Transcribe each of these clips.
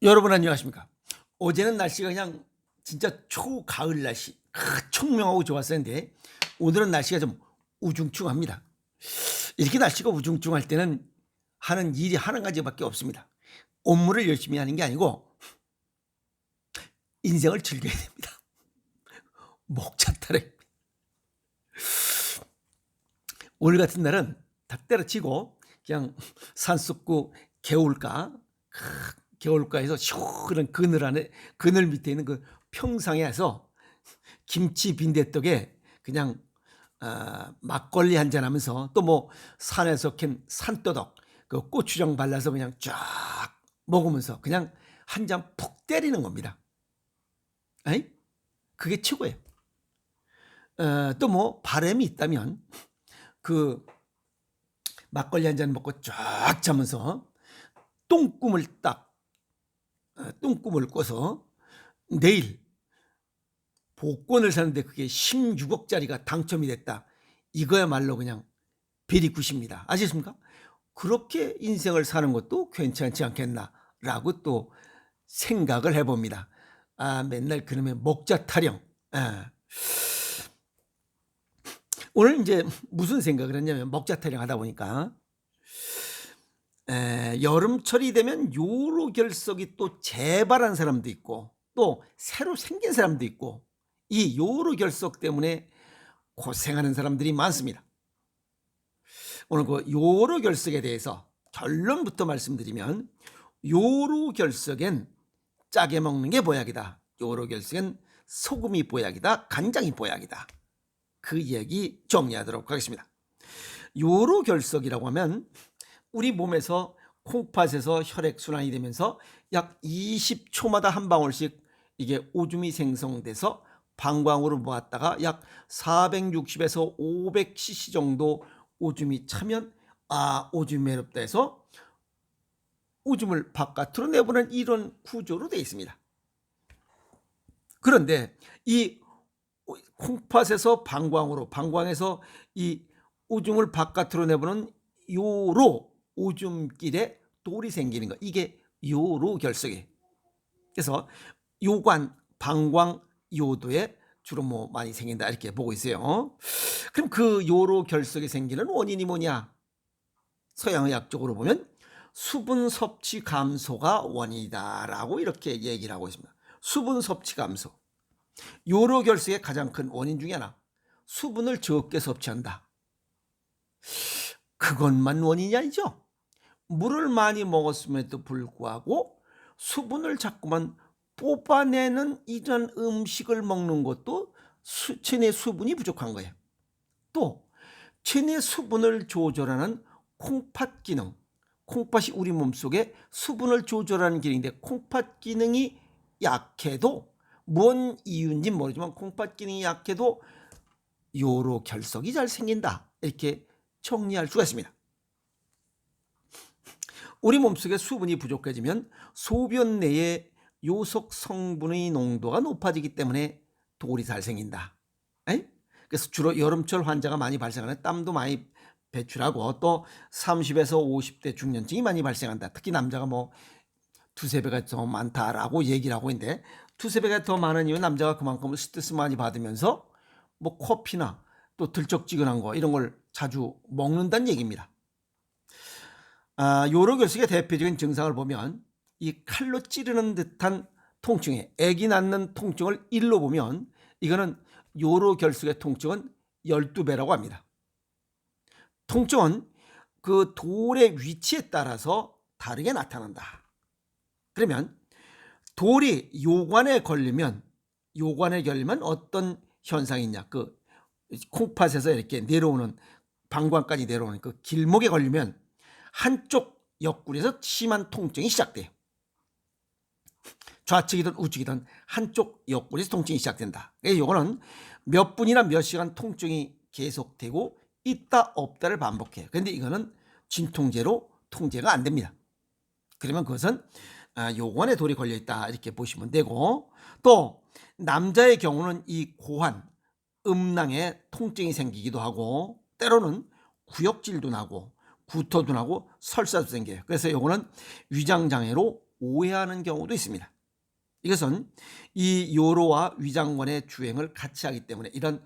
여러분 안녕하십니까? 어제는 날씨가 그냥 진짜 초가을 날씨, 청명하고 좋았었는데 오늘은 날씨가 좀 우중충합니다. 이렇게 날씨가 우중충할 때는 하는 일이 한 가지밖에 없습니다. 업무를 열심히 하는 게 아니고 인생을 즐겨야 됩니다. 목차타래. 오늘 같은 날은 다 때려치고 그냥 산속구 개울가에서 시원한 그늘 밑에 있는 그 평상에서 김치 빈대떡에 그냥 막걸리 한잔 하면서 또 뭐 산에서 캔 산더덕 그 고추장 발라서 그냥 쫙 먹으면서 그냥 한 잔 푹 때리는 겁니다. 에이? 그게 최고예요. 또 뭐 바람이 있다면 그 막걸리 한 잔 먹고 쫙 자면서 똥꿈을 딱 똥꿈을 꿔서 내일 복권을 사는데 그게 16억짜리가 당첨이 됐다. 이거야말로 그냥 베리굿입니다. 아시겠습니까? 그렇게 인생을 사는 것도 괜찮지 않겠나라고 또 생각을 해봅니다. 맨날 그놈의 목자 타령. 오늘 이제 무슨 생각을 했냐면 목자 타령 하다 보니까 여름철이 되면 요로 결석이 또 재발한 사람도 있고 또 새로 생긴 사람도 있고 이 요로 결석 때문에 고생하는 사람들이 많습니다. 오늘 그 요로 결석에 대해서 결론부터 말씀드리면 요로 결석엔 짜게 먹는 게 보약이다. 요로 결석엔 소금이 보약이다. 간장이 보약이다. 그 이야기 정리하도록 하겠습니다. 요로 결석이라고 하면 우리 몸에서 콩팥에서 혈액순환이 되면서 약 20초마다 한 방울씩 이게 오줌이 생성돼서 방광으로 모았다가 약 460에서 500cc 정도 오줌이 차면 오줌이 매렵다 해서 오줌을 바깥으로 내보내는 이런 구조로 되어 있습니다. 그런데 이 콩팥에서 방광에서 이 오줌을 바깥으로 내보는 요로 오줌길에 돌이 생기는 거 이게 요로 결석이에요. 그래서 요관, 방광, 요도에 주로 뭐 많이 생긴다 이렇게 보고 있어요. 그럼 그 요로 결석이 생기는 원인이 뭐냐? 서양의학적으로 보면 수분 섭취 감소가 원인이다라고 이렇게 얘기를 하고 있습니다. 수분 섭취 감소. 요로 결석의 가장 큰 원인 중에 하나. 수분을 적게 섭취한다. 그것만 원인이 아니죠. 물을 많이 먹었음에도 불구하고 수분을 자꾸만 뽑아내는 이런 음식을 먹는 것도 체내 수분이 부족한 거예요. 또 체내 수분을 조절하는 콩팥 기능, 콩팥이 우리 몸속에 수분을 조절하는 기능인데 콩팥 기능이 약해도 뭔 이유인지 모르지만 콩팥 기능이 약해도 요로 결석이 잘 생긴다 이렇게 정리할 수가 있습니다. 우리 몸속에 수분이 부족해지면 소변 내에 요석 성분의 농도가 높아지기 때문에 돌이 잘 생긴다. 그래서 주로 여름철 환자가 많이 발생하는 땀도 많이 배출하고 또 30에서 50대 중년층이 많이 발생한다. 특히 남자가 뭐 두세 배가 더 많다라고 얘기를 하고 있는데 두세 배가 더 많은 이유는 남자가 그만큼 스트레스 많이 받으면서 뭐 커피나 또 들쩍지근한 거 이런 걸 자주 먹는다는 얘기입니다. 요로 결석의 대표적인 증상을 보면 이 칼로 찌르는 듯한 통증에 액이 낳는 통증을 일로 보면 이거는 요로 결석의 통증은 12배라고 합니다. 통증은 그 돌의 위치에 따라서 다르게 나타난다. 그러면 돌이 요관에 걸리면 어떤 현상이 있냐? 그 콩팥에서 이렇게 내려오는 방광까지 내려오는 그 길목에 걸리면 한쪽 옆구리에서 심한 통증이 시작돼요. 좌측이든 우측이든 한쪽 옆구리에서 통증이 시작된다. 이거는 몇 분이나 몇 시간 통증이 계속되고 있다 없다를 반복해요. 그런데 이거는 진통제로 통제가 안 됩니다. 그러면 그것은 요관에 돌이 걸려 있다 이렇게 보시면 되고 또 남자의 경우는 이 고환, 음낭에 통증이 생기기도 하고 때로는 구역질도 나고 구토도 나고 설사도 생겨요. 그래서 요거는 위장장애로 오해하는 경우도 있습니다. 이것은 이 요로와 위장관의 주행을 같이 하기 때문에 이런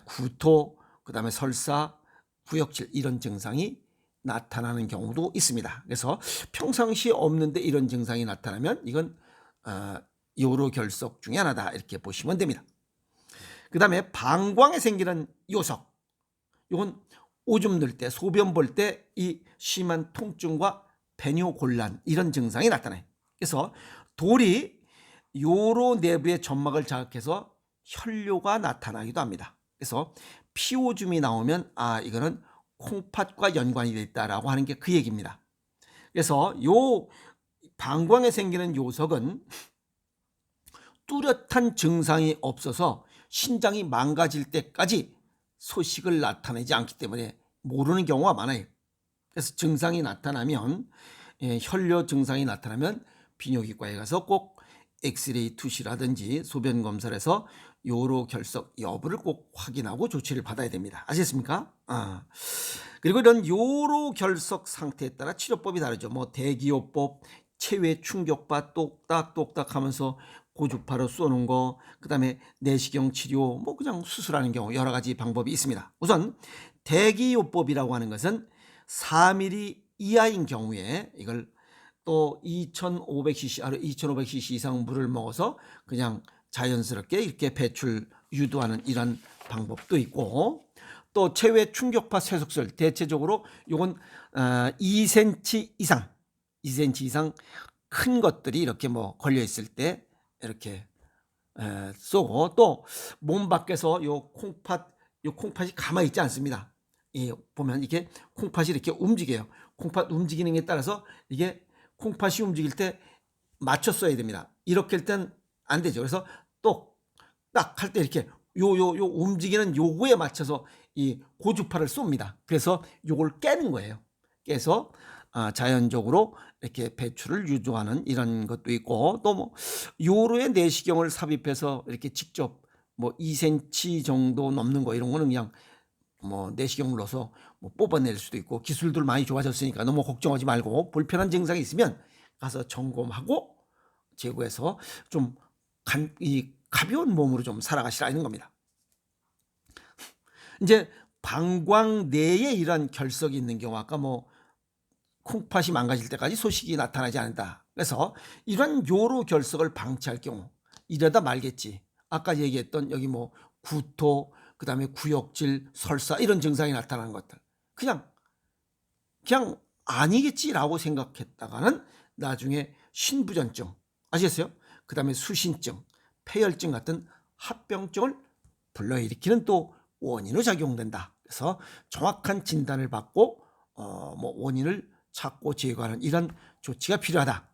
구토, 그다음에 설사, 구역질 이런 증상이 나타나는 경우도 있습니다. 그래서 평상시에 없는데 이런 증상이 나타나면 이건 요로 결석 중에 하나다 이렇게 보시면 됩니다. 그 다음에 방광에 생기는 요석, 이건 오줌 넣을 때, 소변 볼 때 이 심한 통증과 배뇨 곤란 이런 증상이 나타나요. 그래서 돌이 요로 내부의 점막을 자극해서 혈뇨가 나타나기도 합니다. 그래서 피오줌이 나오면 이거는 콩팥과 연관이 돼 있다라고 하는 게 그 얘기입니다. 그래서 요 방광에 생기는 요석은 뚜렷한 증상이 없어서 신장이 망가질 때까지 소식을 나타내지 않기 때문에 모르는 경우가 많아요. 그래서 증상이 나타나면 혈뇨 증상이 나타나면 비뇨기과에 가서 꼭 엑스레이 투시라든지 소변 검사를 해서 요로 결석 여부를 꼭 확인하고 조치를 받아야 됩니다. 아시겠습니까? 그리고 이런 요로 결석 상태에 따라 치료법이 다르죠. 뭐 대기요법, 체외 충격파 똑딱똑딱 하면서 고주파로 쏘는 거, 그 다음에 내시경 치료, 뭐 그냥 수술하는 경우 여러 가지 방법이 있습니다. 우선 대기요법이라고 하는 것은 4mm 이하인 경우에 이걸 또 2500cc, 2500cc 이상 물을 먹어서 그냥 자연스럽게 이렇게 배출 유도하는 이런 방법도 있고, 또 체외 충격파 쇠속술 대체적으로 요건 2cm 이상 큰 것들이 이렇게 뭐 걸려 있을 때 이렇게 쏘고, 또 몸 밖에서 요 콩팥이 가만히 있지 않습니다. 보면 이게 콩팥이 이렇게 움직여요. 콩팥 움직이는 게 따라서 이게 콩팥이 움직일 때 맞춰 써야 됩니다. 이렇게 할 땐 안 되죠. 그래서 또 딱 할 때 이렇게 요 움직이는 요거에 맞춰서 이 고주파를 쏩니다. 그래서 요걸 깨는 거예요. 깨서 자연적으로 이렇게 배출을 유도하는 이런 것도 있고, 또 뭐 요로의 내시경을 삽입해서 이렇게 직접 뭐 2cm 정도 넘는 거 이런 거는 그냥 뭐 내시경을 넣어서 뭐 뽑아낼 수도 있고, 기술들 많이 좋아졌으니까 너무 걱정하지 말고 불편한 증상이 있으면 가서 점검하고 제거해서 좀 가벼운 몸으로 좀 살아가시라는 겁니다. 이제 방광 내에 이런 결석이 있는 경우, 아까 뭐 콩팥이 망가질 때까지 소식이 나타나지 않는다. 그래서 이런 요로 결석을 방치할 경우, 이러다 말겠지, 아까 얘기했던 여기 뭐 구토, 그 다음에 구역질, 설사 이런 증상이 나타나는 것들, 그냥 아니겠지라고 생각했다가는 나중에 신부전증, 아시겠어요? 그 다음에 수신증, 폐혈증 같은 합병증을 불러일으키는 또 원인으로 작용된다. 그래서 정확한 진단을 받고 뭐 원인을 찾고 제거하는 이런 조치가 필요하다.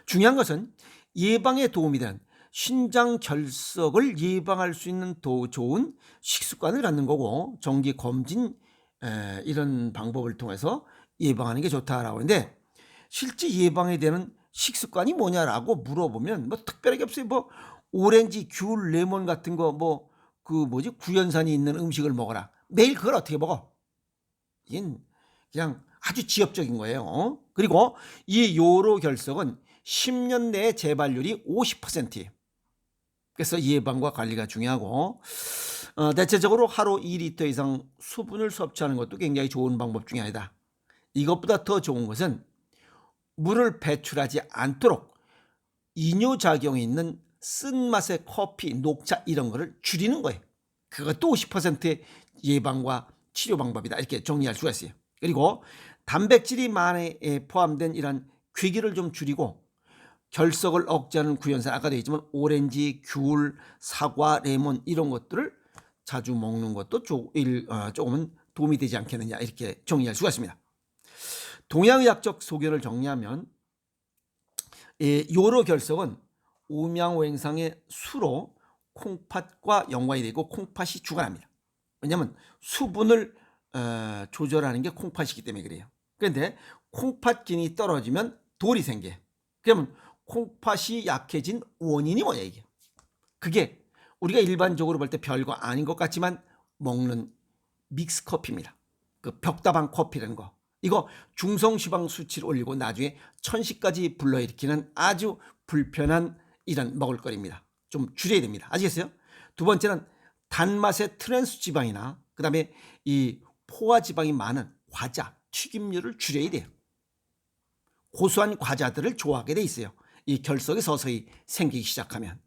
중요한 것은 예방에 도움이 되는 신장 결석을 예방할 수 있는 더 좋은 식습관을 갖는 거고, 정기 검진 이런 방법을 통해서 예방하는 게 좋다라고 하는데, 실제 예방에 되는 식습관이 뭐냐라고 물어보면 뭐 특별하게 없어요. 뭐 오렌지, 귤, 레몬 같은 거, 뭐 구연산이 있는 음식을 먹어라. 매일 그걸 어떻게 먹어? 이건 그냥 아주 지엽적인 거예요. 그리고 이 요로 결석은 10년 내에 재발률이 50%예요. 그래서 예방과 관리가 중요하고, 대체적으로 하루 2리터 이상 수분을 섭취하는 것도 굉장히 좋은 방법 중에 하나다. 이것보다 더 좋은 것은 물을 배출하지 않도록 이뇨작용이 있는 쓴맛의 커피, 녹차 이런 거를 줄이는 거예요. 그것도 50%의 예방과 치료 방법이다, 이렇게 정리할 수가 있어요. 그리고 단백질이 많이 포함된 이런 괴기를 좀 줄이고, 결석을 억제하는 구연산, 아까도 얘기했지만 오렌지, 귤, 사과, 레몬 이런 것들을 자주 먹는 것도 조금은 도움이 되지 않겠느냐, 이렇게 정리할 수가 있습니다. 동양의학적 소견을 정리하면 요로 결석은 음양오행상의 수로 콩팥과 연관이 되고 콩팥이 주관합니다. 왜냐하면 수분을 조절하는 게 콩팥이기 때문에 그래요. 그런데 콩팥 기능이 떨어지면 돌이 생겨요. 그러면 콩팥이 약해진 원인이 뭐냐, 이게. 그게 우리가 일반적으로 볼 때 별거 아닌 것 같지만 먹는 믹스 커피입니다. 그 벽다방 커피라는 거. 이거 중성지방 수치를 올리고 나중에 천식까지 불러일으키는 아주 불편한 이런 먹을거리입니다. 좀 줄여야 됩니다. 아시겠어요? 두 번째는 단맛의 트랜스 지방이나 그다음에 이 포화 지방이 많은 과자, 튀김류를 줄여야 돼요. 고소한 과자들을 좋아하게 돼 있어요. 이 결석이 서서히 생기기 시작하면.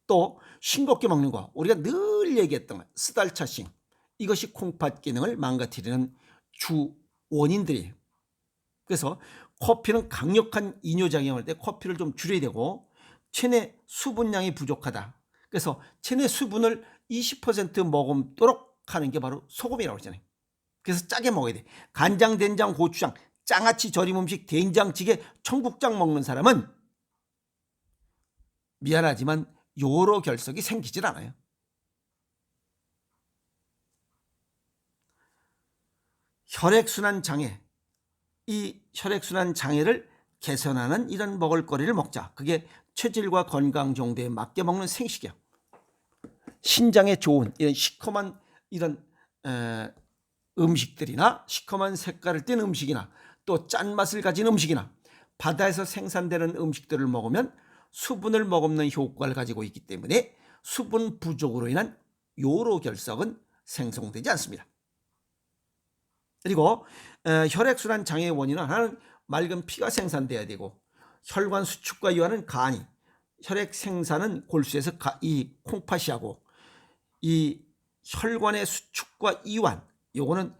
또 싱겁게 먹는 거, 우리가 늘 얘기했던 거, 스달차싱, 이것이 콩팥 기능을 망가뜨리는 주 원인들이에요. 그래서 커피는 강력한 이뇨작용을 할 때 커피를 좀 줄여야 되고, 체내 수분량이 부족하다. 그래서 체내 수분을 20% 머금도록 하는 게 바로 소금이라고 그러잖아요. 그래서 짜게 먹어야 돼. 간장, 된장, 고추장, 장아찌 절임 음식, 된장찌개, 청국장 먹는 사람은 미안하지만 요로 결석이 생기질 않아요. 혈액순환 장애, 이 혈액순환 장애를 개선하는 이런 먹을거리를 먹자. 그게 체질과 건강 정도에 맞게 먹는 생식이야. 신장에 좋은 이런 시커먼 이런 음식들이나 시커먼 색깔을 띤 음식이나 또 짠맛을 가진 음식이나 바다에서 생산되는 음식들을 먹으면 수분을 머금는 효과를 가지고 있기 때문에 수분 부족으로 인한 요로 결석은 생성되지 않습니다. 그리고 혈액순환 장애의 원인은 하나는 맑은 피가 생산돼야 되고, 혈관 수축과 이완은 간이, 혈액 생산은 골수에서 이 콩팥이 하고, 이 혈관의 수축과 이완, 요거는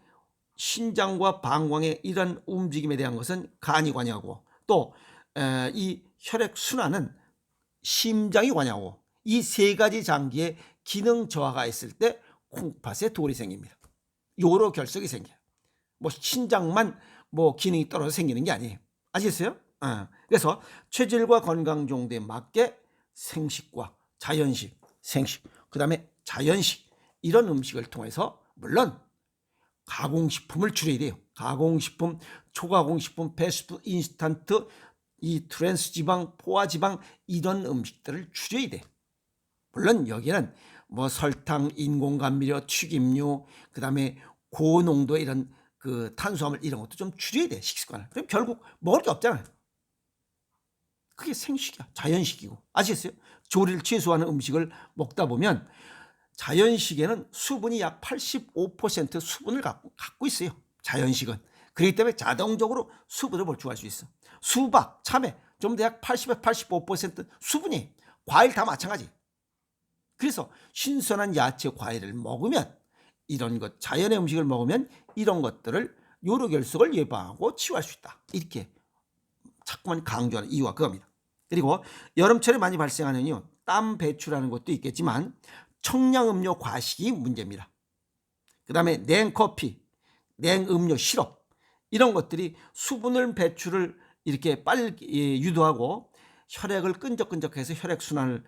신장과 방광의 이런 움직임에 대한 것은 간이 관여하고, 또 이 혈액 순환은 심장이 관여하고, 이 세 가지 장기의 기능 저하가 있을 때 콩팥에 돌이 생깁니다. 요로 결석이 생겨요. 뭐 신장만 뭐 기능이 떨어져 생기는 게 아니에요. 아시겠어요? 그래서 체질과 건강 정도에 맞게 생식과 자연식, 생식, 그 다음에 자연식, 이런 음식을 통해서 물론 가공식품을 줄여야 돼요. 가공식품, 초가공식품, 패스트푸드, 인스턴트, 이 트랜스 지방, 포화 지방, 이런 음식들을 줄여야 돼. 물론 여기는 뭐 설탕, 인공 감미료, 튀김류, 그 다음에 고농도의 이런 그 탄수화물 이런 것도 좀 줄여야 돼, 식습관을. 그럼 결국 먹을 게 없잖아요. 그게 생식이야, 자연식이고. 아시겠어요? 조리를 최소화하는 음식을 먹다 보면 자연식에는 수분이 약 85% 수분을 갖고 있어요. 자연식은. 그렇기 때문에 자동적으로 수분을 보충할 수 있어. 수박, 참외, 좀 더 약 80에서 85% 수분이. 과일 다 마찬가지. 그래서 신선한 야채, 과일을 먹으면, 이런 것, 자연의 음식을 먹으면 이런 것들을 요로 결석을 예방하고 치유할 수 있다. 이렇게 자꾸만 강조하는 이유가 그겁니다. 그리고 여름철에 많이 발생하는 이유, 땀 배출하는 것도 있겠지만 청량음료 과식이 문제입니다. 그 다음에 냉커피, 냉음료, 시럽, 이런 것들이 수분을 배출을 이렇게 빨리 유도하고 혈액을 끈적끈적해서 혈액순환을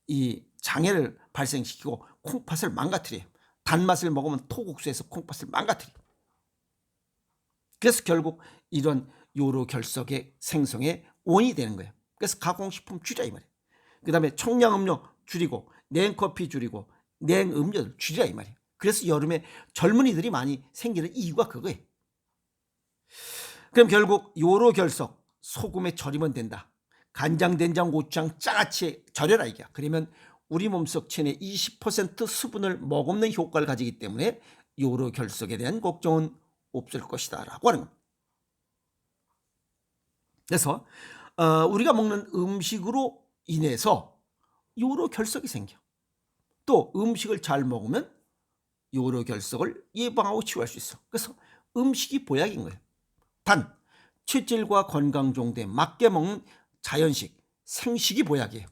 이 장애를 발생시키고 콩팥을 망가뜨려요. 단맛을 먹으면 토국수에서 콩팥을 망가뜨려요. 그래서 결국 이런 요로 결석의 생성에 원인이 되는 거예요. 그래서 가공식품 줄여 이 말이에요. 그 다음에 청량음료 줄이고 냉커피 줄이고 냉음료를 줄이라 이 말이에요. 그래서 여름에 젊은이들이 많이 생기는 이유가 그거예요. 그럼 결국 요로 결석, 소금에 절이면 된다. 간장, 된장, 고추장, 장아찌에 절여라 이게. 그러면 우리 몸속 체내 20% 수분을 머금는 효과를 가지기 때문에 요로 결석에 대한 걱정은 없을 것이다 라고 하는 겁니다. 그래서 우리가 먹는 음식으로 인해서 요로 결석이 생겨. 또 음식을 잘 먹으면 요로 결석을 예방하고 치유할 수 있어. 그래서 음식이 보약인 거예요. 단 체질과 건강 정도에 맞게 먹는 자연식, 생식이 보약이에요.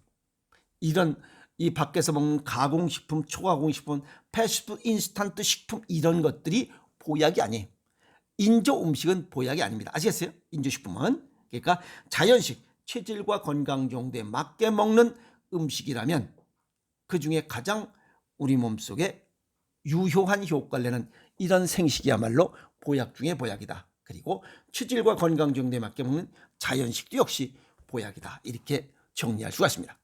이런 이 밖에서 먹는 가공식품, 초가공식품, 패스트푸드, 인스턴트 식품, 이런 것들이 보약이 아니에요. 인조 음식은 보약이 아닙니다. 아시겠어요? 인조식품은. 그러니까 자연식, 체질과 건강 정도에 맞게 먹는 음식이라면 그중에 가장 우리 몸속에 유효한 효과를 내는 이런 생식이야말로 보약 중에 보약이다. 그리고 체질과 건강 정도에 맞게 먹는 자연식도 역시 보약이다. 이렇게 정리할 수가 있습니다.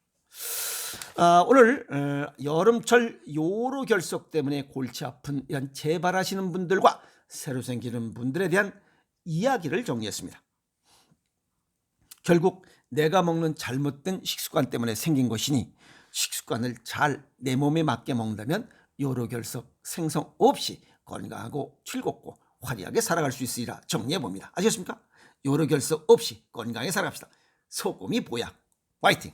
오늘 여름철 요로 결석 때문에 골치 아픈 이런 재발하시는 분들과 새로 생기는 분들에 대한 이야기를 정리했습니다. 결국 내가 먹는 잘못된 식습관 때문에 생긴 것이니 식습관을 잘 내 몸에 맞게 먹는다면 요로결석 생성 없이 건강하고 즐겁고 화려하게 살아갈 수 있으리라 정리해봅니다. 아시겠습니까? 요로결석 없이 건강하게 살아갑시다. 소금이 보약. 화이팅!